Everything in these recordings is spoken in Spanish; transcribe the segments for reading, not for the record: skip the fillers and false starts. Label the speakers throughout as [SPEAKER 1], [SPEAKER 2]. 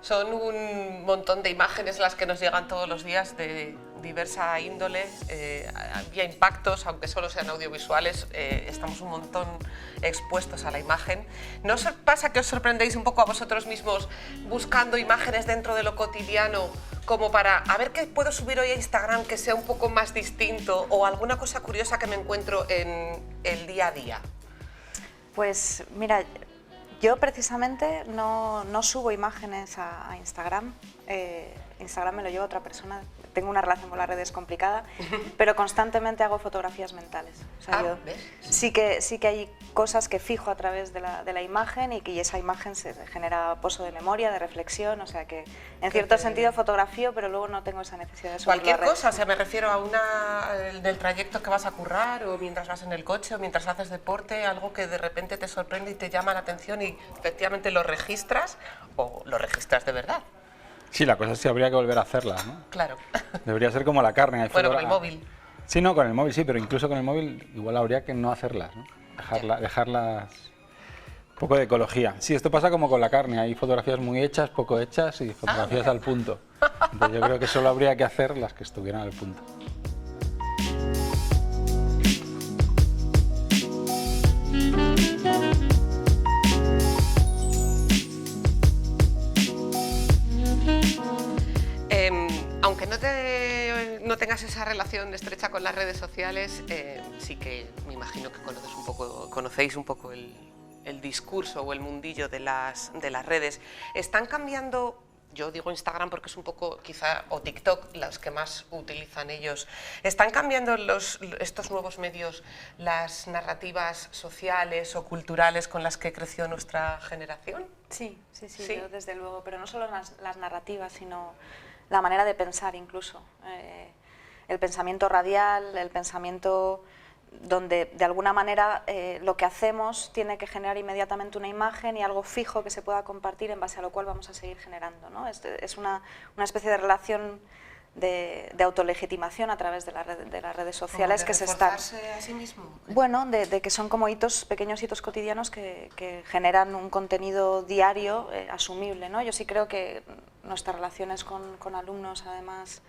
[SPEAKER 1] Son un montón de imágenes las que nos llegan todos los días de diversa índole, vía impactos, aunque solo sean audiovisuales, estamos un montón expuestos a la imagen. ¿No os pasa que os sorprendéis un poco a vosotros mismos buscando imágenes dentro de lo cotidiano como para a ver qué puedo subir hoy a Instagram que sea un poco más distinto o alguna cosa curiosa que me encuentro en el día a día?
[SPEAKER 2] Pues mira, yo precisamente no subo imágenes a Instagram. Instagram me lo lleva otra persona. Tengo una relación con las redes complicada, pero constantemente hago fotografías mentales. O sea, yo sí que hay cosas que fijo a través de la imagen y que esa imagen se genera pozo de memoria, de reflexión, o sea que en cierto sentido fotografío, pero luego no tengo esa necesidad de subir
[SPEAKER 1] cualquier
[SPEAKER 2] la red.
[SPEAKER 1] cosa, o sea, me refiero a una del trayecto que vas a currar o mientras vas en el coche o mientras haces deporte, algo que de repente te sorprende y te llama la atención y efectivamente lo registras o lo registras de verdad.
[SPEAKER 3] Sí, la cosa es que habría que volver a hacerlas, ¿no?
[SPEAKER 1] Claro.
[SPEAKER 3] Debería ser como la carne.
[SPEAKER 1] Bueno, con el móvil.
[SPEAKER 3] Sí, no, con el móvil sí, pero incluso con el móvil igual habría que no hacerlas, ¿no? Dejarlas... Un poco de ecología. Sí, esto pasa como con la carne. Hay fotografías muy hechas, poco hechas y fotografías al punto. Entonces yo creo que solo habría que hacer las que estuvieran al punto.
[SPEAKER 1] Aunque no tengas esa relación estrecha con las redes sociales, sí que me imagino que conocéis un poco el discurso o el mundillo de las redes. ¿Están cambiando? Yo digo Instagram porque es un poco, quizá, o TikTok, las que más utilizan ellos. ¿Están cambiando estos nuevos medios las narrativas sociales o culturales con las que creció nuestra generación?
[SPEAKER 2] Sí, yo desde luego, pero no solo las narrativas, sino la manera de pensar incluso. El pensamiento radial, el pensamiento donde de alguna manera lo que hacemos tiene que generar inmediatamente una imagen y algo fijo que se pueda compartir en base a lo cual vamos a seguir generando, ¿no? Es una especie de relación de autolegitimación a través de las redes sociales que se están...
[SPEAKER 1] ¿A sí mismo?
[SPEAKER 2] Bueno, de que son como pequeños hitos cotidianos que generan un contenido diario asumible, ¿no? Yo sí creo que nuestras relaciones con alumnos, además,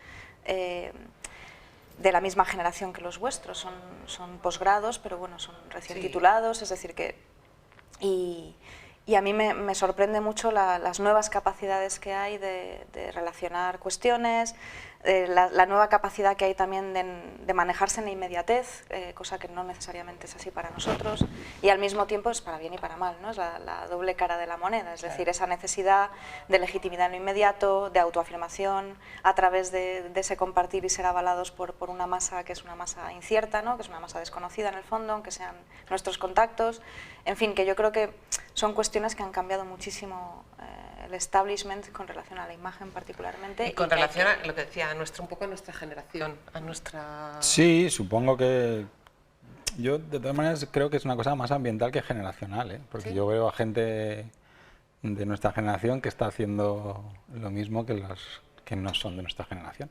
[SPEAKER 2] de la misma generación que los vuestros, son posgrados, pero bueno, son recién titulados, es decir que... Y a mí me sorprende mucho las nuevas capacidades que hay de relacionar cuestiones, la nueva capacidad que hay también de manejarse en la inmediatez, cosa que no necesariamente es así para nosotros, y al mismo tiempo es para bien y para mal, ¿no? Es la doble cara de la moneda, es decir, esa necesidad de legitimidad en lo inmediato, de autoafirmación, a través de ese compartir y ser avalados por una masa que es una masa incierta, ¿no? Que es una masa desconocida en el fondo, aunque sean nuestros contactos, en fin, que yo creo que son cuestiones que han cambiado muchísimo el establishment con relación a la imagen particularmente.
[SPEAKER 1] Y con relación a lo que decía, un poco a nuestra generación, a nuestra...
[SPEAKER 3] Sí, supongo que... Yo de todas maneras creo que es una cosa más ambiental que generacional, ¿eh? Porque yo veo a gente de nuestra generación que está haciendo lo mismo que los que no son de nuestra generación.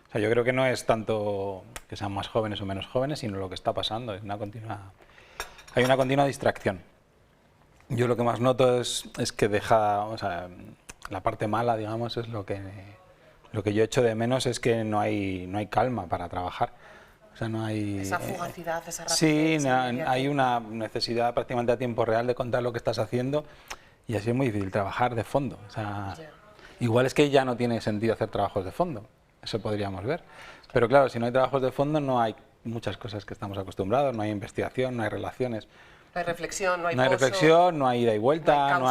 [SPEAKER 3] O sea, yo creo que no es tanto que sean más jóvenes o menos jóvenes, sino lo que está pasando, es hay una continua distracción. Yo lo que más noto es que o sea, la parte mala, digamos, es lo que yo echo de menos es que no hay calma para trabajar. O sea, no hay...
[SPEAKER 1] Esa fugacidad, esa rapidez.
[SPEAKER 3] Sí, hay una necesidad prácticamente a tiempo real de contar lo que estás haciendo y así es muy difícil trabajar de fondo. O sea, igual es que ya no tiene sentido hacer trabajos de fondo, eso podríamos ver. Pero claro, si no hay trabajos de fondo no hay muchas cosas que estamos acostumbrados, no hay investigación, no hay relaciones.
[SPEAKER 1] No hay reflexión, no hay
[SPEAKER 3] reflexión, no hay ida y vuelta, no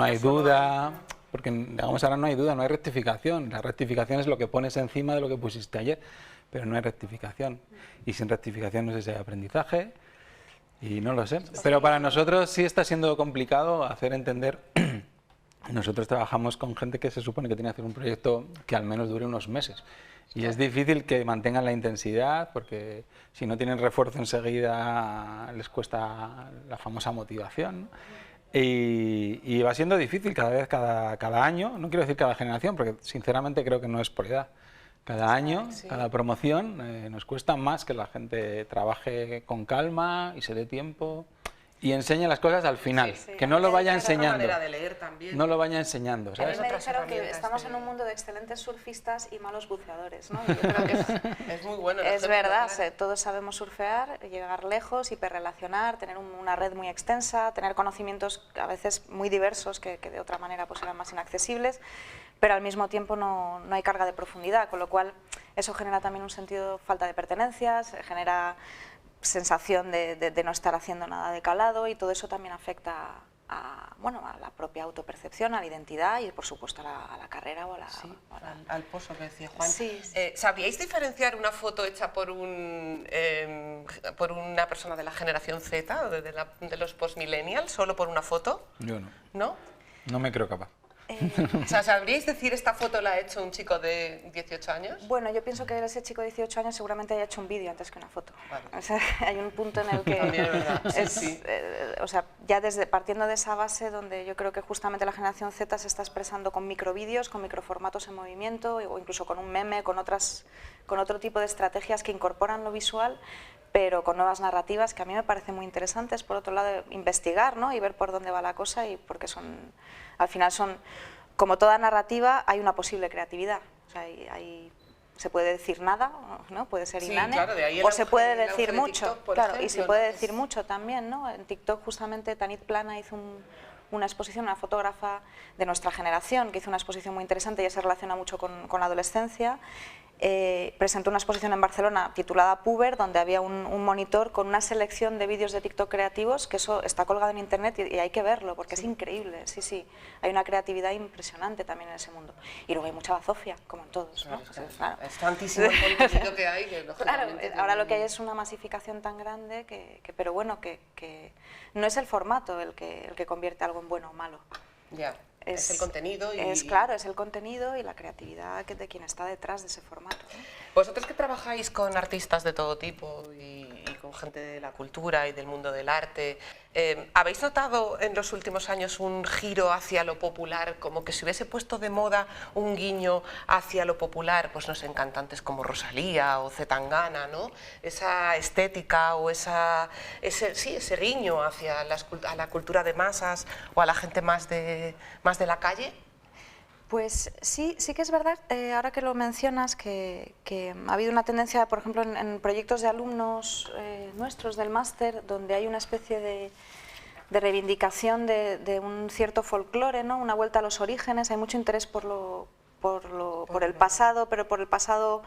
[SPEAKER 3] hay duda, porque digamos ahora no hay duda, no hay rectificación. La rectificación es lo que pones encima de lo que pusiste ayer, pero no hay rectificación. Y sin rectificación no sé si hay aprendizaje, y no lo sé. Pero para nosotros sí está siendo complicado hacer entender. Nosotros trabajamos con gente que se supone que tiene que hacer un proyecto que al menos dure unos meses. Y es difícil que mantengan la intensidad porque si no tienen refuerzo enseguida les cuesta la famosa motivación. Y va siendo difícil cada año, no quiero decir cada generación porque sinceramente creo que no es por edad. Cada año, cada promoción nos cuesta más que la gente trabaje con calma y se dé tiempo y enseña las cosas al final, que no lo vaya enseñando.
[SPEAKER 1] Manera de leer también.
[SPEAKER 3] No lo vaya enseñando, ¿sabes?
[SPEAKER 2] A mí me dijeron que estamos en un mundo de excelentes surfistas y malos buceadores, ¿no? Yo creo que
[SPEAKER 1] es muy bueno.
[SPEAKER 2] Es verdad, todos sabemos surfear, llegar lejos, hiperrelacionar, tener una red muy extensa, tener conocimientos a veces muy diversos que de otra manera pues eran más inaccesibles, pero al mismo tiempo no hay carga de profundidad, con lo cual eso genera también un sentido de falta de pertenencias, genera sensación de no estar haciendo nada de calado, y todo eso también afecta a la propia autopercepción, a la identidad y por supuesto a la carrera o
[SPEAKER 1] al pozo que decía Juan.
[SPEAKER 2] Sí.
[SPEAKER 1] ¿Sabíais diferenciar una foto hecha por una persona de la generación Z o de los post-millennials solo por una foto?
[SPEAKER 3] Yo no.
[SPEAKER 1] ¿No?
[SPEAKER 3] No me creo capaz.
[SPEAKER 1] O sea, ¿sabríais decir esta foto la ha hecho un chico de 18 años?
[SPEAKER 2] Bueno, yo pienso que ese chico de 18 años seguramente haya hecho un vídeo antes que una foto.
[SPEAKER 1] Vale.
[SPEAKER 2] O sea, hay un punto en el que...
[SPEAKER 1] También es verdad. Sí.
[SPEAKER 2] O sea, ya partiendo de esa base donde yo creo que justamente la generación Z se está expresando con microvídeos, con microformatos en movimiento o incluso con un meme, con otro tipo de estrategias que incorporan lo visual, pero con nuevas narrativas que a mí me parecen muy interesantes. Por otro lado, investigar, ¿no? Y ver por dónde va la cosa, y porque al final como toda narrativa, hay una posible creatividad. O sea, se puede decir nada, ¿no? Puede ser inane,
[SPEAKER 1] claro, de ahí
[SPEAKER 2] o se puede decir
[SPEAKER 1] de
[SPEAKER 2] mucho,
[SPEAKER 1] TikTok, por
[SPEAKER 2] claro,
[SPEAKER 1] ejemplo,
[SPEAKER 2] y se puede decir mucho también, ¿no? En TikTok justamente Tanit Plana hizo una exposición, una fotógrafa de nuestra generación, que hizo una exposición muy interesante, y se relaciona mucho con la adolescencia. Presentó una exposición en Barcelona titulada Puber, donde había un monitor con una selección de vídeos de TikTok creativos, que eso está colgado en internet y hay que verlo porque es increíble, sí, hay una creatividad impresionante también en ese mundo. Y luego hay mucha bazofia, como en todos, ¿no?
[SPEAKER 1] Claro. Es tantísimo el contenido que hay que lógicamente...
[SPEAKER 2] Claro, ahora lo que hay es una masificación tan grande pero bueno, que no es el formato el que convierte algo en bueno o malo.
[SPEAKER 1] Ya. Es el contenido y...
[SPEAKER 2] Claro, es el contenido y la creatividad de quien está detrás de ese formato, ¿no?
[SPEAKER 1] Vosotros que trabajáis con artistas de todo tipo y con gente de la cultura y del mundo del arte, ¿habéis notado en los últimos años un giro hacia lo popular, como que se hubiese puesto de moda un guiño hacia lo popular, pues no sé, en cantantes como Rosalía o Zetangana, ¿no? Esa estética o ese guiño hacia a la cultura de masas o a la gente más de la calle?
[SPEAKER 2] Pues sí que es verdad, ahora que lo mencionas, que ha habido una tendencia, por ejemplo, en proyectos de alumnos nuestros del máster, donde hay una especie de reivindicación de un cierto folclore, ¿no? Una vuelta a los orígenes, hay mucho interés por el pasado, pero por el pasado,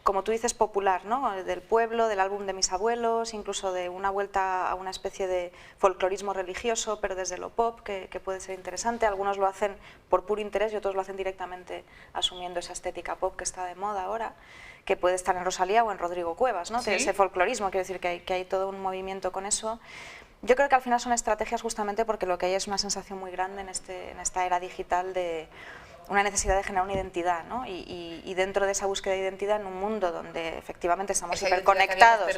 [SPEAKER 2] como tú dices, popular, ¿no? Del pueblo, del álbum de mis abuelos, incluso de una vuelta a una especie de folclorismo religioso, pero desde lo pop, que puede ser interesante. Algunos lo hacen por puro interés y otros lo hacen directamente asumiendo esa estética pop que está de moda ahora, que puede estar en Rosalía o en Rodrigo Cuevas, ¿no? ¿Sí? Ese folclorismo, quiero decir que hay todo un movimiento con eso. Yo creo que al final son estrategias justamente porque lo que hay es una sensación muy grande en esta era digital de una necesidad de generar una identidad, ¿no? Y dentro de esa búsqueda de identidad en un mundo donde efectivamente estamos hiperconectados,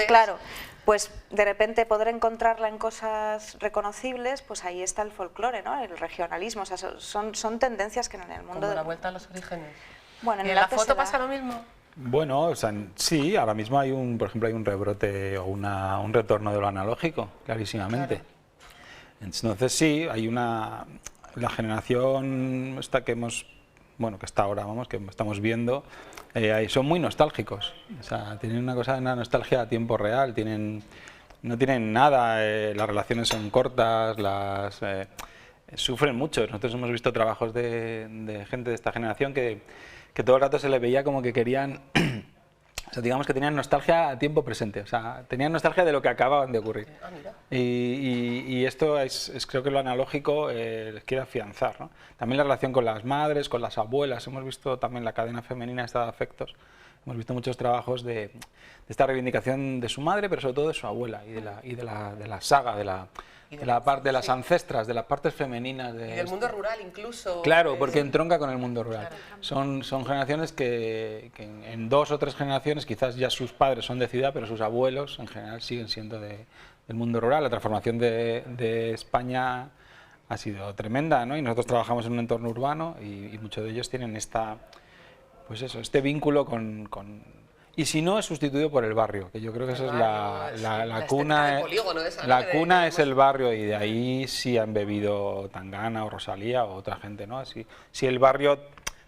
[SPEAKER 2] claro, pues de repente poder encontrarla en cosas reconocibles, pues ahí está el folclore, ¿no? El regionalismo, o sea, son tendencias que en el mundo...
[SPEAKER 1] Como la vuelta a los orígenes.
[SPEAKER 2] Bueno,
[SPEAKER 1] ¿Y en la foto pasa lo mismo?
[SPEAKER 3] Bueno, o sea, sí, ahora mismo por ejemplo, hay un rebrote o un retorno de lo analógico, clarísimamente. Claro. Entonces sí, hay la generación esta que está ahora, que estamos viendo, son muy nostálgicos. O sea, tienen una nostalgia a tiempo real, no tienen nada, las relaciones son cortas, sufren mucho. Nosotros hemos visto trabajos de gente de esta generación que todo el rato se les veía como que querían, o sea, digamos que tenían nostalgia a tiempo presente, o sea, tenían nostalgia de lo que acababan de ocurrir. Y esto es creo que lo analógico les quiere afianzar, ¿no? También la relación con las madres, con las abuelas, hemos visto también la cadena femenina esta de afectos, hemos visto muchos trabajos de esta reivindicación de su madre, pero sobre todo de su abuela y de la saga, de la parte de las ancestras, de las partes femeninas.
[SPEAKER 1] Y del mundo rural incluso.
[SPEAKER 3] Claro, porque entronca con el mundo rural. Claro. Son generaciones que en 2 o 3 generaciones quizás ya sus padres son de ciudad, pero sus abuelos en general siguen siendo del mundo rural. La transformación de España ha sido tremenda, ¿no? Y nosotros trabajamos en un entorno urbano y muchos de ellos tienen este vínculo con Y si no, es sustituido por el barrio, que yo creo que esa es la cuna. La cuna es el barrio, y de ahí sí han bebido Tangana o Rosalía o otra gente, ¿no? Así, si el barrio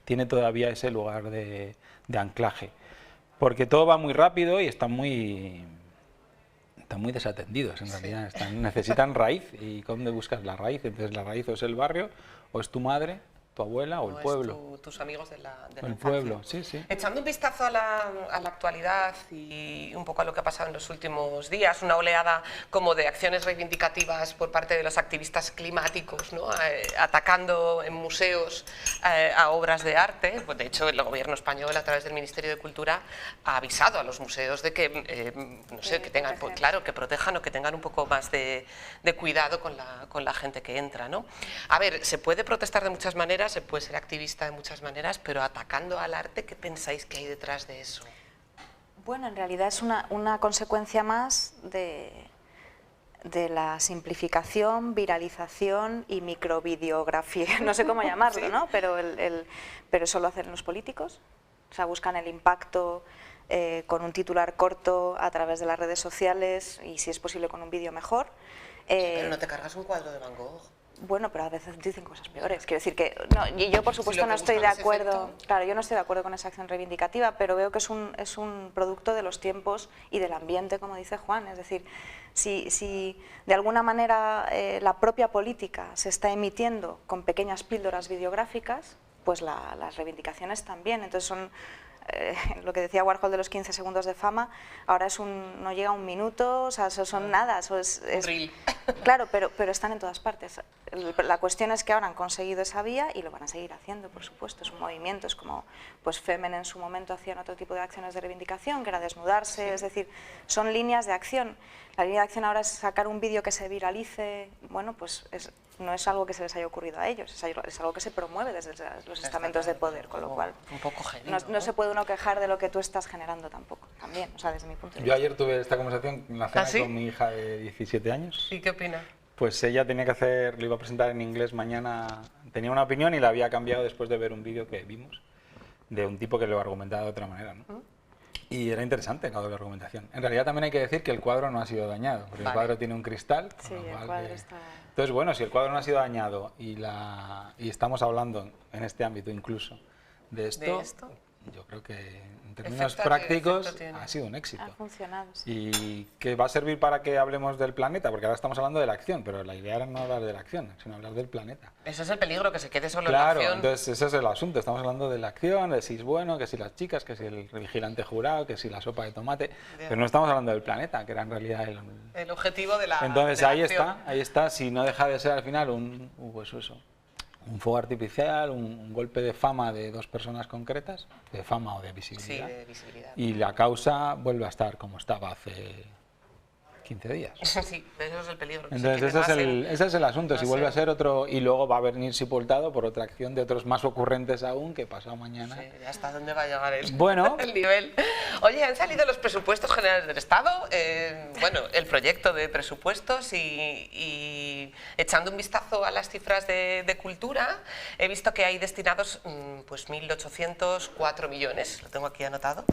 [SPEAKER 3] tiene todavía ese lugar de anclaje, porque todo va muy rápido y están muy desatendidos en realidad. Necesitan raíz, y ¿dónde buscas la raíz? Entonces la raíz o es el barrio, o es tu madre, tu abuela o el pueblo.
[SPEAKER 1] Tus amigos de la
[SPEAKER 3] el pueblo, sí, sí.
[SPEAKER 1] Echando un vistazo a la actualidad y un poco a lo que ha pasado en los últimos días, una oleada como de acciones reivindicativas por parte de los activistas climáticos, ¿no? Atacando en museos a obras de arte. Pues de hecho, el gobierno español, a través del Ministerio de Cultura, ha avisado a los museos de que, no sé, que tengan, pues, claro, que protejan o que tengan un poco más de cuidado con la gente que entra, ¿no? A ver, se puede protestar de muchas maneras, se puede ser activista de muchas maneras, pero atacando al arte, ¿qué pensáis que hay detrás de eso?
[SPEAKER 2] Bueno, en realidad es una consecuencia más de la simplificación, viralización y microvideografía, no sé cómo llamarlo, ¿no? Pero eso lo hacen los políticos, o sea, buscan el impacto con un titular corto a través de las redes sociales, y si es posible con un vídeo mejor.
[SPEAKER 1] Sí, pero no te cargas un cuadro de Van Gogh.
[SPEAKER 2] Bueno, pero a veces dicen cosas peores. Quiero decir que no, y yo por supuesto no estoy de acuerdo. Claro, yo no estoy de acuerdo con esa acción reivindicativa, pero veo que es un producto de los tiempos y del ambiente, como dice Juan. Es decir, si de alguna manera la propia política se está emitiendo con pequeñas píldoras videográficas, pues las reivindicaciones también. Entonces son lo que decía Warhol de los 15 segundos de fama, ahora no llega a un minuto, o sea, eso son nada, eso es claro, pero están en todas partes. La cuestión es que ahora han conseguido esa vía y lo van a seguir haciendo, por supuesto. Es un movimiento, es como pues Femen en su momento hacían otro tipo de acciones de reivindicación, que era desnudarse, sí. Es decir, son líneas de acción. La línea de acción ahora es sacar un vídeo que se viralice, bueno, pues no es algo que se les haya ocurrido a ellos, es algo que se promueve desde los estamentos de poder, con lo cual
[SPEAKER 1] un poco genio,
[SPEAKER 2] no se puede uno quejar de lo que tú estás generando tampoco, también, o sea, desde mi punto de vista.
[SPEAKER 3] Yo ayer tuve esta conversación en la cena con mi hija de 17 años.
[SPEAKER 1] ¿Y qué opina?
[SPEAKER 3] Pues ella tenía que lo iba a presentar en inglés mañana, tenía una opinión y la había cambiado después de ver un vídeo que vimos de un tipo que lo argumentaba de otra manera, ¿no? Y era interesante la doble argumentación. En realidad también hay que decir que el cuadro no ha sido dañado, porque el cuadro tiene un cristal.
[SPEAKER 2] Sí, el cuadro está...
[SPEAKER 3] Entonces, bueno, si el cuadro no ha sido dañado y estamos hablando en este ámbito incluso de esto, yo creo que en términos prácticos ha sido un éxito.
[SPEAKER 2] Ha funcionado, sí.
[SPEAKER 3] Y que va a servir para que hablemos del planeta, porque ahora estamos hablando de la acción, pero la idea era no hablar de la acción, sino hablar del planeta.
[SPEAKER 1] Ese es el peligro, que se quede solo en la acción.
[SPEAKER 3] Claro, entonces ese es el asunto, estamos hablando de la acción, de si es bueno, que si las chicas, que si el vigilante jurado, que si la sopa de tomate, pero no estamos hablando del planeta, que era en realidad el
[SPEAKER 1] objetivo de la
[SPEAKER 3] Entonces
[SPEAKER 1] de la
[SPEAKER 3] ahí está, si no deja de ser al final un fuego artificial, un golpe de fama de dos personas concretas, de fama o de visibilidad,
[SPEAKER 1] sí, de visibilidad.
[SPEAKER 3] Y la causa vuelve a estar como estaba hace 15 días.
[SPEAKER 1] Sí, eso es el peligro.
[SPEAKER 3] Entonces ese es el asunto, si vuelve a ser otro, y luego va a venir sepultado por otra acción de otros más ocurrentes aún, que pasado mañana.
[SPEAKER 1] Sí, ¿hasta dónde va a llegar el nivel? Oye, han salido los presupuestos generales del Estado, bueno, el proyecto de presupuestos, y echando un vistazo a las cifras de cultura, he visto que hay destinados pues 1.804 millones, lo tengo aquí anotado,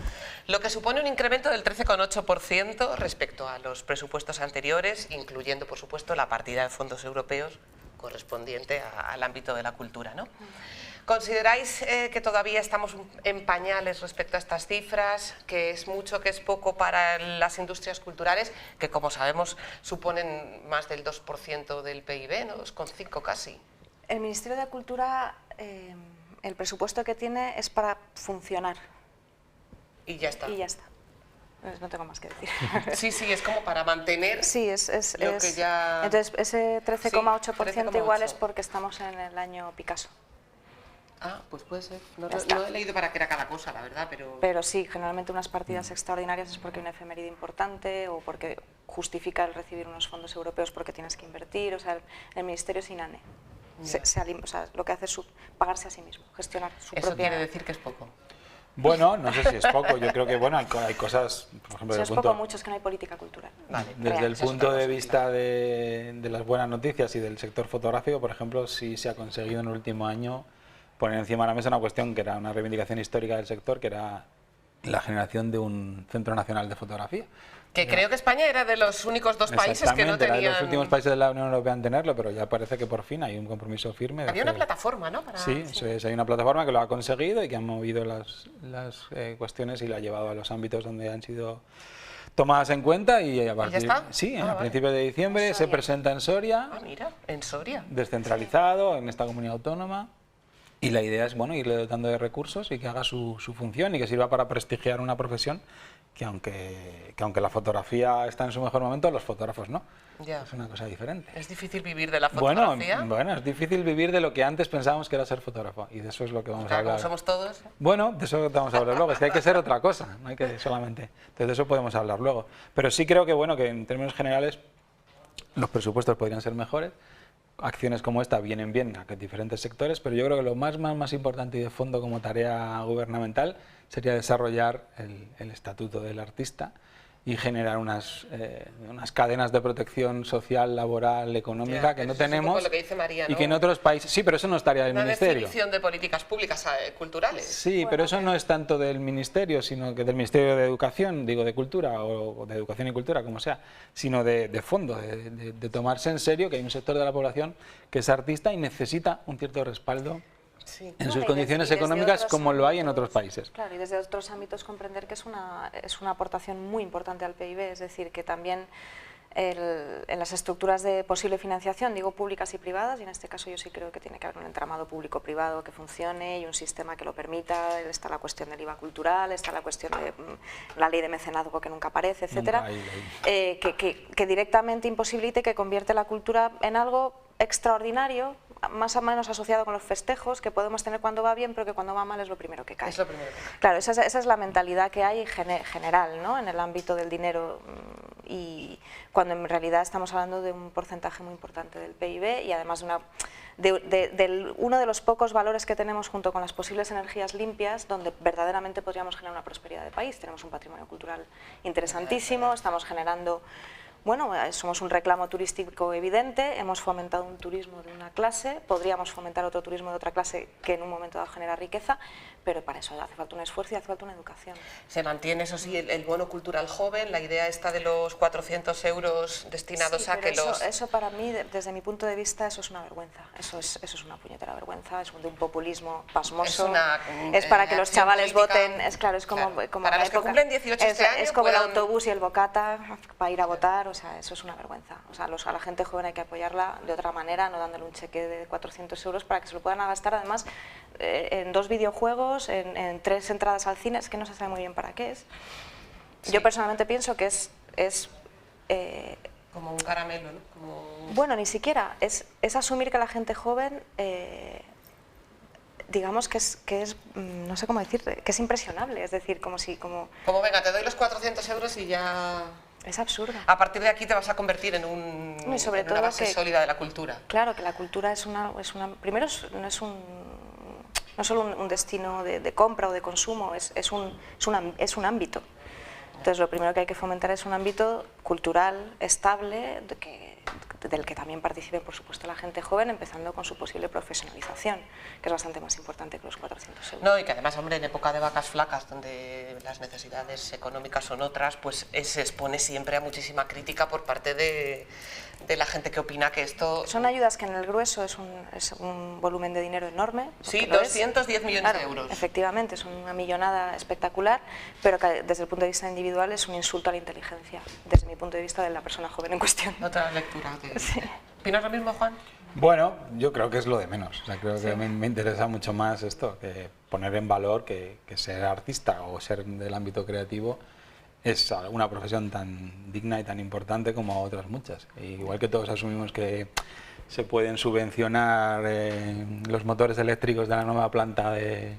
[SPEAKER 1] lo que supone un incremento del 13,8% respecto a los presupuestos anteriores, incluyendo, por supuesto, la partida de fondos europeos correspondiente al ámbito de la cultura, ¿no? ¿Consideráis que todavía estamos en pañales respecto a estas cifras, que es mucho, que es poco para las industrias culturales, que, como sabemos, suponen más del 2% del PIB, ¿no? 2,5 casi?
[SPEAKER 2] El Ministerio de Cultura, el presupuesto que tiene es para funcionar.
[SPEAKER 1] Y ya está.
[SPEAKER 2] Y ya está. No tengo más que decir.
[SPEAKER 1] Sí, es como para mantener lo que ya...
[SPEAKER 2] Entonces, ese 13,8% igual es porque estamos en el año Picasso.
[SPEAKER 1] Ah, pues puede ser. No he leído para qué era cada cosa, la verdad, pero...
[SPEAKER 2] Pero sí, generalmente unas partidas extraordinarias es porque hay una efeméride importante o porque justifica el recibir unos fondos europeos porque tienes que invertir. O sea, el Ministerio es inane. O sea, lo que hace es pagarse a sí mismo, gestionar su propia...
[SPEAKER 1] ¿Eso quiere decir que es poco?
[SPEAKER 3] Bueno, no sé si es poco, yo creo que bueno, hay cosas, por ejemplo,
[SPEAKER 2] si es poco, mucho, es que no hay política cultural.
[SPEAKER 3] Desde el punto de vista de las buenas noticias y del sector fotográfico, por ejemplo, sí se ha conseguido en el último año poner encima de la mesa una cuestión que era una reivindicación histórica del sector, que era la generación de un Centro Nacional de Fotografía.
[SPEAKER 1] Que creo que España era de los únicos 2 países que no tenían...
[SPEAKER 3] Era de los últimos países de la Unión Europea en tenerlo, pero ya parece que por fin hay un compromiso firme.
[SPEAKER 1] Había una plataforma, ¿no?
[SPEAKER 3] Sí, eso es, hay una plataforma que lo ha conseguido y que ha movido las cuestiones y la ha llevado a los ámbitos donde han sido tomadas en cuenta y a partir...
[SPEAKER 1] ¿Ya está?
[SPEAKER 3] Sí, a principios de diciembre se presenta en Soria.
[SPEAKER 1] Ah, mira, en Soria.
[SPEAKER 3] Descentralizado, en esta comunidad autónoma. Y la idea es, bueno, irle dotando de recursos y que haga su función y que sirva para prestigiar una profesión que aunque la fotografía está en su mejor momento, los fotógrafos no.
[SPEAKER 1] Ya.
[SPEAKER 3] Es una cosa diferente.
[SPEAKER 1] ¿Es difícil vivir de la fotografía?
[SPEAKER 3] Bueno, es difícil vivir de lo que antes pensábamos que era ser fotógrafo y de eso es lo que vamos a hablar.
[SPEAKER 1] Como somos todos.
[SPEAKER 3] Bueno, de eso vamos a hablar luego, es que hay que ser otra cosa, no hay que solamente... Entonces de eso podemos hablar luego. Pero sí creo que, bueno, que en términos generales los presupuestos podrían ser mejores. Acciones como esta vienen bien a diferentes sectores, pero yo creo que lo más importante y de fondo como tarea gubernamental sería desarrollar el estatuto del artista y generar unas cadenas de protección social, laboral, económica que no tenemos
[SPEAKER 1] lo que dice María, ¿no?
[SPEAKER 3] Y que en otros países... Sí, pero eso no estaría del Ministerio.
[SPEAKER 1] Una definición de políticas públicas culturales.
[SPEAKER 3] Sí, bueno, pero eso no es tanto del Ministerio, sino que del Ministerio de Educación, digo, de Cultura, o de Educación y Cultura, como sea, sino de fondo, de tomarse en serio que hay un sector de la población que es artista y necesita un cierto respaldo. Sí. En sus condiciones económicas como lo hay en otros países.
[SPEAKER 2] Claro, y desde otros ámbitos comprender que es una aportación muy importante al PIB, es decir, que también en las estructuras de posible financiación, digo públicas y privadas, y en este caso yo sí creo que tiene que haber un entramado público-privado que funcione y un sistema que lo permita. Está la cuestión del IVA cultural, está la cuestión de la ley de mecenazgo que nunca aparece, etcétera, que directamente imposibilite, que convierte la cultura en algo extraordinario, más o menos asociado con los festejos que podemos tener cuando va bien, pero que cuando va mal es lo primero que cae.
[SPEAKER 1] Es lo primero que cae.
[SPEAKER 2] Claro, esa es la mentalidad que hay general, ¿no?, en el ámbito del dinero, y cuando en realidad estamos hablando de un porcentaje muy importante del PIB y además de uno de los pocos valores que tenemos junto con las posibles energías limpias donde verdaderamente podríamos generar una prosperidad de país. Tenemos un patrimonio cultural interesantísimo, estamos generando... Bueno, somos un reclamo turístico evidente, hemos fomentado un turismo de una clase, podríamos fomentar otro turismo de otra clase que en un momento dado genera riqueza, pero para eso hace falta un esfuerzo y hace falta una educación.
[SPEAKER 1] Se mantiene, eso sí, el bono cultural joven, la idea esta de los 400 euros destinados
[SPEAKER 2] sí,
[SPEAKER 1] a que
[SPEAKER 2] eso para mí, desde mi punto de vista, eso es una vergüenza, eso es una puñetera vergüenza, es de un populismo pasmoso, es para que los chavales política, voten, es claro, es como...
[SPEAKER 1] Claro, como para los que cumplen 18 este año
[SPEAKER 2] es como el autobús y el bocata para ir a votar, o sea, eso es una vergüenza. O sea, a la gente joven hay que apoyarla de otra manera, no dándole un cheque de 400 euros para que se lo puedan gastar además en 2 videojuegos, en 3 entradas al cine, es que no se sabe muy bien para qué es. Sí. Yo personalmente pienso que es
[SPEAKER 1] como un caramelo, ¿no? Como...
[SPEAKER 2] Bueno, ni siquiera, es asumir que la gente joven... digamos que es, no sé cómo decir, que es impresionable, es decir, como
[SPEAKER 1] venga, te doy los 400 euros y ya...
[SPEAKER 2] Es absurdo.
[SPEAKER 1] A partir de aquí te vas a convertir en una base sólida de la cultura. Claro,
[SPEAKER 2] que la cultura primero no es solo un destino de compra o de consumo, es un ámbito. Entonces lo primero que hay que fomentar es un ámbito cultural estable, del que también participe, por supuesto, la gente joven, empezando con su posible profesionalización, que es bastante más importante que los 400 euros.
[SPEAKER 1] No, y que además, hombre, en época de vacas flacas, donde las necesidades económicas son otras, pues se expone siempre a muchísima crítica por parte de la gente que opina que esto...
[SPEAKER 2] Son ayudas que en el grueso es un volumen de dinero enorme.
[SPEAKER 1] Sí, 210 millones de euros.
[SPEAKER 2] Efectivamente, es una millonada espectacular, pero que desde el punto de vista individual es un insulto a la inteligencia, desde mi punto de vista de la persona joven en cuestión.
[SPEAKER 1] Otra lectura.
[SPEAKER 2] Sí.
[SPEAKER 1] ¿Opinas lo mismo, Juan?
[SPEAKER 3] Bueno, yo creo que es lo de menos. O sea, creo que me interesa mucho más esto, que poner en valor que ser artista o ser del ámbito creativo es una profesión tan digna y tan importante como otras muchas. Igual que todos asumimos que se pueden subvencionar los motores eléctricos de la nueva planta de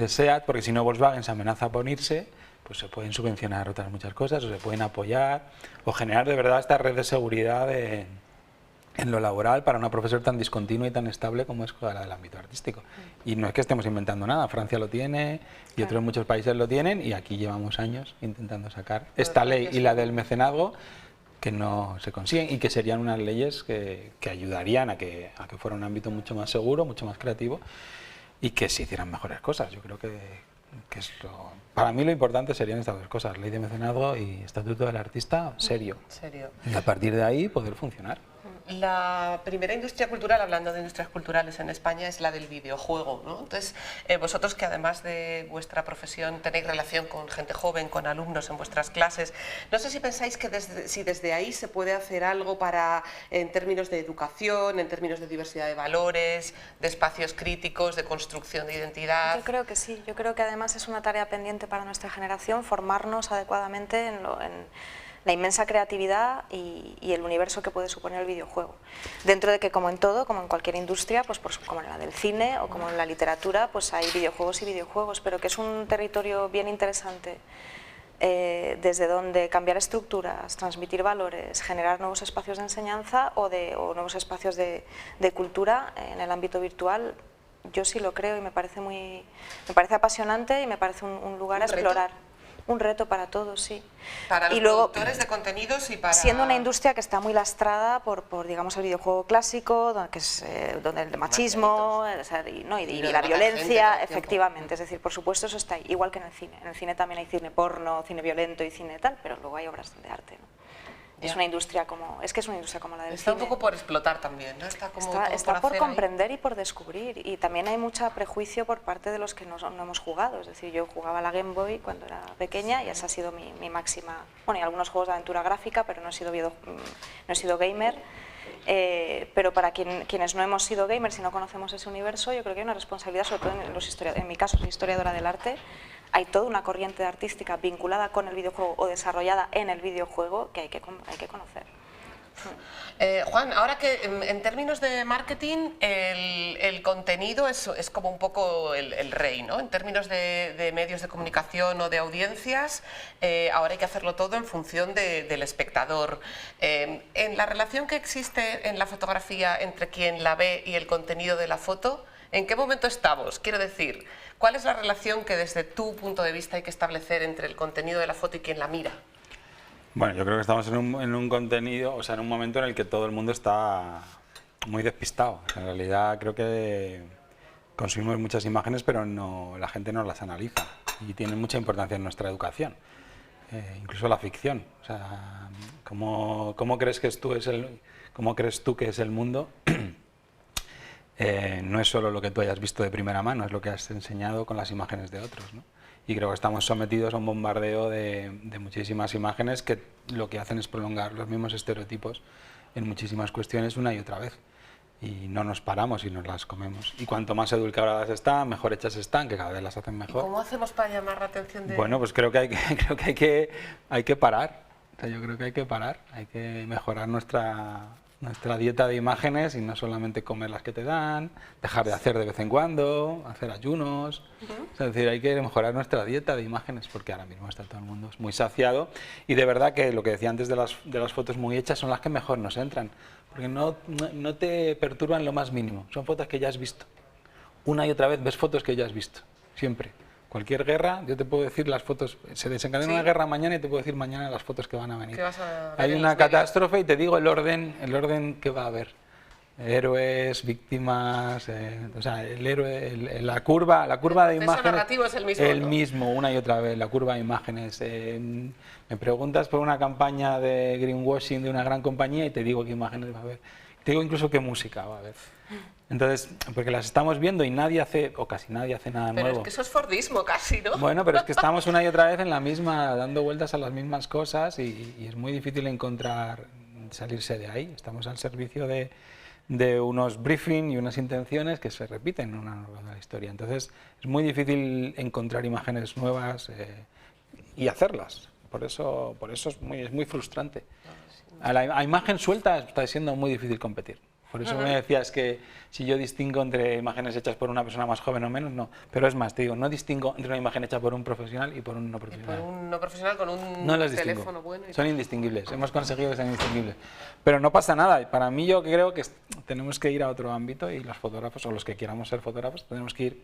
[SPEAKER 3] SEAT, porque si no Volkswagen se amenaza por irse, pues se pueden subvencionar otras muchas cosas, o se pueden apoyar, o generar de verdad esta red de seguridad en lo laboral para una profesión tan discontinua y tan estable como es la del ámbito artístico. Y no es que estemos inventando nada, Francia lo tiene y otros muchos países lo tienen, y aquí llevamos años intentando sacar esta ley y la del mecenazgo, que no se consiguen y que serían unas leyes que ayudarían a que fuera un ámbito mucho más seguro, mucho más creativo, y que se hicieran mejores cosas. Yo creo que que es para mí lo importante serían estas dos cosas, ley de mecenazgo y estatuto del artista serio. Y a partir de ahí poder funcionar.
[SPEAKER 1] La primera industria cultural, hablando de industrias culturales en España, es la del videojuego, ¿no? Entonces, vosotros que además de vuestra profesión tenéis relación con gente joven, con alumnos en vuestras clases, no sé si pensáis que desde ahí se puede hacer algo para, en términos de educación, en términos de diversidad de valores, de espacios críticos, de construcción de identidad.
[SPEAKER 2] Yo creo que sí, yo creo que además es una tarea pendiente para nuestra generación formarnos adecuadamente en la inmensa creatividad y el universo que puede suponer el videojuego. Dentro de que, como en todo, como en cualquier industria, pues como en la del cine o como en la literatura, pues hay videojuegos y videojuegos, pero que es un territorio bien interesante desde donde cambiar estructuras, transmitir valores, generar nuevos espacios de enseñanza o nuevos espacios de cultura en el ámbito virtual. Yo sí lo creo y me parece apasionante y me parece un lugar a explorar. Un reto para todos, sí.
[SPEAKER 1] Para los productores de contenidos y para...
[SPEAKER 2] Siendo una industria que está muy lastrada por digamos, el videojuego clásico, donde el machismo y la violencia, efectivamente. Es decir, por supuesto eso está ahí, igual que en el cine. En el cine también hay cine porno, cine violento y cine tal, pero luego hay obras de arte, ¿no? Es una industria como la del
[SPEAKER 1] Está
[SPEAKER 2] cine.
[SPEAKER 1] un poco por explotar también, ¿no?
[SPEAKER 2] Está por comprender y por descubrir, y también hay mucho prejuicio por parte de los que no hemos jugado. Es decir, yo jugaba a la Game Boy cuando era pequeña y esa ha sido mi máxima... Bueno, y algunos juegos de aventura gráfica, pero no he sido gamer. Pero para quienes no hemos sido gamers y no conocemos ese universo, yo creo que hay una responsabilidad, sobre todo en mi caso, soy historiadora del arte. Hay toda una corriente artística vinculada con el videojuego o desarrollada en el videojuego que hay que conocer.
[SPEAKER 1] Juan, ahora que en términos de marketing el contenido es como un poco el rey, ¿no? En términos de medios de comunicación o de audiencias, ahora hay que hacerlo todo en función del espectador. En la relación que existe en la fotografía entre quien la ve y el contenido de la foto, ¿en qué momento estamos? Quiero decir, ¿cuál es la relación que desde tu punto de vista hay que establecer entre el contenido de la foto y quien la mira?
[SPEAKER 3] Bueno, yo creo que estamos en un contenido, o sea, en un momento en el que todo el mundo está muy despistado. En realidad creo que consumimos muchas imágenes, pero la gente no las analiza y tienen mucha importancia en nuestra educación, incluso la ficción. O sea, ¿cómo crees tú que es el mundo? No es solo lo que tú hayas visto de primera mano, es lo que has enseñado con las imágenes de otros, ¿no? Y creo que estamos sometidos a un bombardeo de muchísimas imágenes que lo que hacen es prolongar los mismos estereotipos en muchísimas cuestiones una y otra vez. Y no nos paramos y nos las comemos. Y cuanto más edulcoradas están, mejor hechas están, que cada vez las hacen mejor.
[SPEAKER 1] ¿Y cómo hacemos para llamar la atención de...?
[SPEAKER 3] Bueno, pues creo que hay que parar. O sea, yo creo que hay que parar, hay que mejorar nuestra dieta de imágenes y no solamente comer las que te dan, dejar de hacer de vez en cuando, hacer ayunos. Es decir, hay que mejorar nuestra dieta de imágenes porque ahora mismo está todo el mundo muy saciado y de verdad que lo que decía antes de las fotos muy hechas son las que mejor nos entran porque no te perturban lo más mínimo, son fotos que ya has visto. Una y otra vez ves fotos que ya has visto, siempre. Cualquier guerra, yo te puedo decir las fotos, se desencadena una guerra mañana y te puedo decir mañana las fotos que van a venir. Hay una catástrofe y te digo el orden que va a haber. Héroes, víctimas, o sea, el héroe, la curva de imágenes. El narrativo es el mismo, una y otra vez, la curva de imágenes. Me preguntas por una campaña de greenwashing de una gran compañía y te digo qué imágenes va a haber. Te digo incluso qué música va a haber. Entonces, porque las estamos viendo y nadie hace, o casi nadie hace nada nuevo.
[SPEAKER 1] Pero es que eso es Fordismo casi, ¿no?
[SPEAKER 3] Bueno, pero es que estamos una y otra vez en la misma, dando vueltas a las mismas cosas y es muy difícil salirse de ahí. Estamos al servicio de unos briefing y unas intenciones que se repiten en una nueva historia. Entonces, es muy difícil encontrar imágenes nuevas y hacerlas. Por eso es muy frustrante. A la imagen suelta está siendo muy difícil competir. Por eso me decías que si yo distingo entre imágenes hechas por una persona más joven o menos, no. Pero es más, te digo, no distingo entre una imagen hecha por un profesional y por un no profesional.
[SPEAKER 1] Y por un no profesional con un teléfono bueno.
[SPEAKER 3] Son indistinguibles, hemos conseguido que sean indistinguibles. Pero no pasa nada. Para mí yo creo que tenemos que ir a otro ámbito y los fotógrafos, o los que queramos ser fotógrafos, tenemos que ir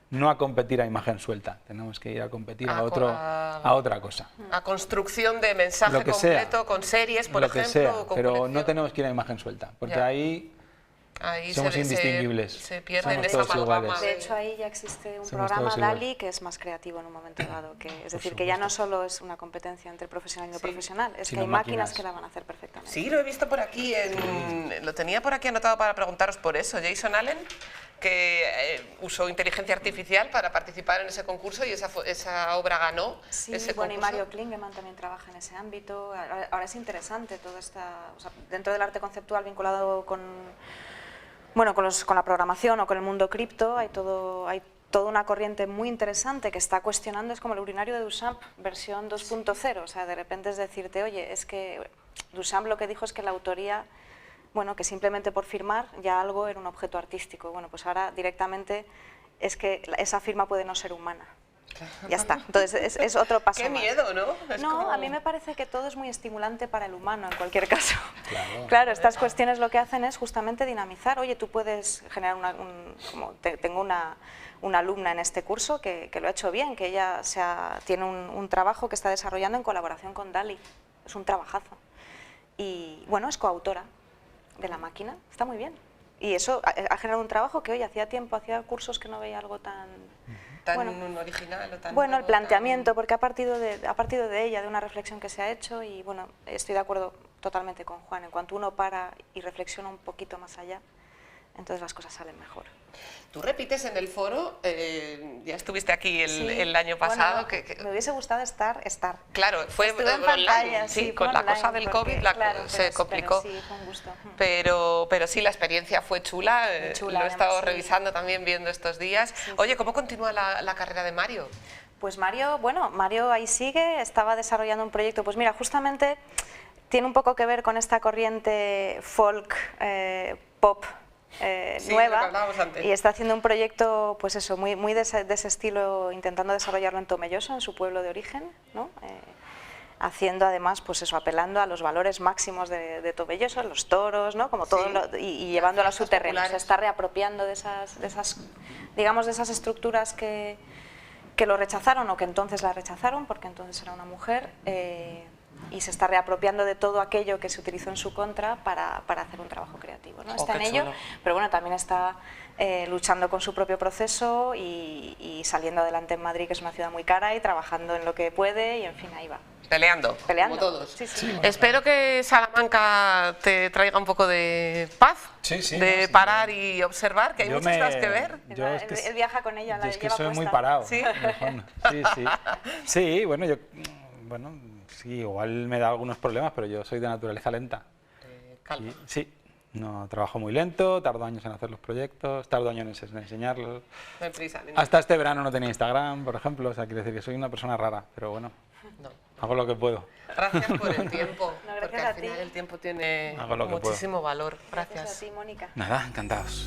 [SPEAKER 3] no a competir a imagen suelta, tenemos que ir a competir a otra cosa.
[SPEAKER 1] A construcción de mensaje completo con series, por ejemplo.
[SPEAKER 3] Sea, pero no tenemos que ir a imagen suelta, porque ahí
[SPEAKER 1] Ahí
[SPEAKER 3] somos indistinguibles.
[SPEAKER 1] Se pierde en
[SPEAKER 3] somos
[SPEAKER 1] esa
[SPEAKER 3] todos
[SPEAKER 1] amalgama.
[SPEAKER 3] iguales.
[SPEAKER 2] De hecho, ahí ya existe un
[SPEAKER 3] Somos
[SPEAKER 2] programa
[SPEAKER 3] todos
[SPEAKER 2] DALI
[SPEAKER 3] iguales.
[SPEAKER 2] que es más creativo en un momento dado. Es decir, que ya no solo es una competencia entre el profesional y lo profesional, es que
[SPEAKER 3] Sino
[SPEAKER 2] hay máquinas
[SPEAKER 3] máquinas.
[SPEAKER 2] que la van a hacer perfectamente.
[SPEAKER 1] Sí, lo he visto por aquí, lo tenía por aquí anotado para preguntaros por eso. Jason Allen, que usó inteligencia artificial para participar en ese concurso y esa obra ganó
[SPEAKER 2] Sí,
[SPEAKER 1] ese
[SPEAKER 2] bueno, y
[SPEAKER 1] concurso.
[SPEAKER 2] Mario Klingemann también trabaja en ese ámbito. Ahora es interesante toda esta, o sea, dentro del arte conceptual vinculado con, bueno, con la programación o con el mundo cripto, hay toda una corriente muy interesante que está cuestionando, es como el urinario de Duchamp, versión 2.0, o sea, de repente es decirte, oye, es que Duchamp lo que dijo es que la autoría, bueno, que simplemente por firmar ya algo era un objeto artístico. Bueno, pues ahora directamente es que esa firma puede no ser humana. Ya está. Entonces es otro paso
[SPEAKER 1] Qué
[SPEAKER 2] más.
[SPEAKER 1] miedo, ¿no?
[SPEAKER 2] No, a mí me parece que todo es muy estimulante para el humano en cualquier caso. Claro, estas cuestiones lo que hacen es justamente dinamizar. Oye, tú puedes generar tengo una alumna en este curso que lo ha hecho bien, que ella tiene un trabajo que está desarrollando en colaboración con DALI. Es un trabajazo. Y bueno, es coautora de la máquina, está muy bien. Y eso ha generado un trabajo que hoy hacía cursos que no veía algo tan
[SPEAKER 1] original o tan
[SPEAKER 2] bueno, el
[SPEAKER 1] nuevo,
[SPEAKER 2] planteamiento, porque ha partido de ella, de una reflexión que se ha hecho, y bueno, estoy de acuerdo totalmente con Juan, en cuanto uno para y reflexiona un poquito más allá, entonces las cosas salen mejor.
[SPEAKER 1] Tú repites en el foro, ya estuviste aquí
[SPEAKER 2] Sí,
[SPEAKER 1] el año pasado.
[SPEAKER 2] bueno, me hubiese gustado estar.
[SPEAKER 1] Claro, fue
[SPEAKER 2] Estuve en
[SPEAKER 1] online,
[SPEAKER 2] pantalla,
[SPEAKER 1] sí,
[SPEAKER 2] fue
[SPEAKER 1] con la
[SPEAKER 2] online,
[SPEAKER 1] cosa del
[SPEAKER 2] porque,
[SPEAKER 1] COVID
[SPEAKER 2] claro,
[SPEAKER 1] se complicó.
[SPEAKER 2] Pero sí, fue un gusto.
[SPEAKER 1] Pero sí, la experiencia fue chula,
[SPEAKER 2] Muy chula,
[SPEAKER 1] lo he estado
[SPEAKER 2] además, sí.
[SPEAKER 1] revisando también, viendo estos días.
[SPEAKER 2] Sí,
[SPEAKER 1] Oye, ¿cómo continúa la carrera de Mario?
[SPEAKER 2] Pues Mario ahí sigue, estaba desarrollando un proyecto, pues mira, justamente tiene un poco que ver con esta corriente folk, pop,
[SPEAKER 1] Sí,
[SPEAKER 2] nueva,
[SPEAKER 1] lo que hablábamos antes.
[SPEAKER 2] y está haciendo un proyecto, pues eso, muy de ese estilo, intentando desarrollarlo en Tomelloso, en su pueblo de origen, ¿no? Haciendo además, pues eso, apelando a los valores máximos de Tomelloso, los toros, ¿no? Como todo,
[SPEAKER 1] Sí.
[SPEAKER 2] y llevándolo a su terreno,
[SPEAKER 1] populares.
[SPEAKER 2] se está reapropiando de esas estructuras que lo rechazaron o que entonces la rechazaron, porque entonces era una mujer, y se está reapropiando de todo aquello que se utilizó en su contra para hacer un trabajo creativo, ¿no? Está
[SPEAKER 1] qué
[SPEAKER 2] en ello,
[SPEAKER 1] chulo.
[SPEAKER 2] pero bueno, también está luchando con su propio proceso y saliendo adelante en Madrid, que es una ciudad muy cara, y trabajando en lo que puede, y en fin, ahí va.
[SPEAKER 1] Peleando,
[SPEAKER 2] Peleando.
[SPEAKER 1] como todos.
[SPEAKER 2] Sí, sí.
[SPEAKER 1] Espero que Salamanca te traiga un poco de paz,
[SPEAKER 3] Sí,
[SPEAKER 1] de parar y observar, que hay muchas cosas que ver.
[SPEAKER 2] Él viaja con ella, la
[SPEAKER 3] Yo es que
[SPEAKER 2] lleva
[SPEAKER 3] soy muy
[SPEAKER 2] puesta.
[SPEAKER 3] parado.
[SPEAKER 1] ¿Sí?
[SPEAKER 3] en el fondo. Sí. Sí, bueno, sí, igual me da algunos problemas, pero yo soy de naturaleza lenta.
[SPEAKER 1] Calma.
[SPEAKER 3] Sí, no trabajo muy lento, tardo años en hacer los proyectos, tardo años en enseñarlos.
[SPEAKER 1] No hay prisa.
[SPEAKER 3] Hasta este verano no tenía Instagram, por ejemplo, o sea, quiere decir que soy una persona rara, pero bueno,
[SPEAKER 1] No.
[SPEAKER 3] hago lo que puedo.
[SPEAKER 1] Gracias por el tiempo,
[SPEAKER 2] No, gracias
[SPEAKER 1] porque
[SPEAKER 2] a
[SPEAKER 1] al
[SPEAKER 2] ti.
[SPEAKER 1] final el tiempo tiene
[SPEAKER 3] Hago lo que puedo.
[SPEAKER 1] muchísimo valor.
[SPEAKER 2] Gracias
[SPEAKER 1] Gracias.
[SPEAKER 2] a ti, Mónica.
[SPEAKER 3] Nada, encantados.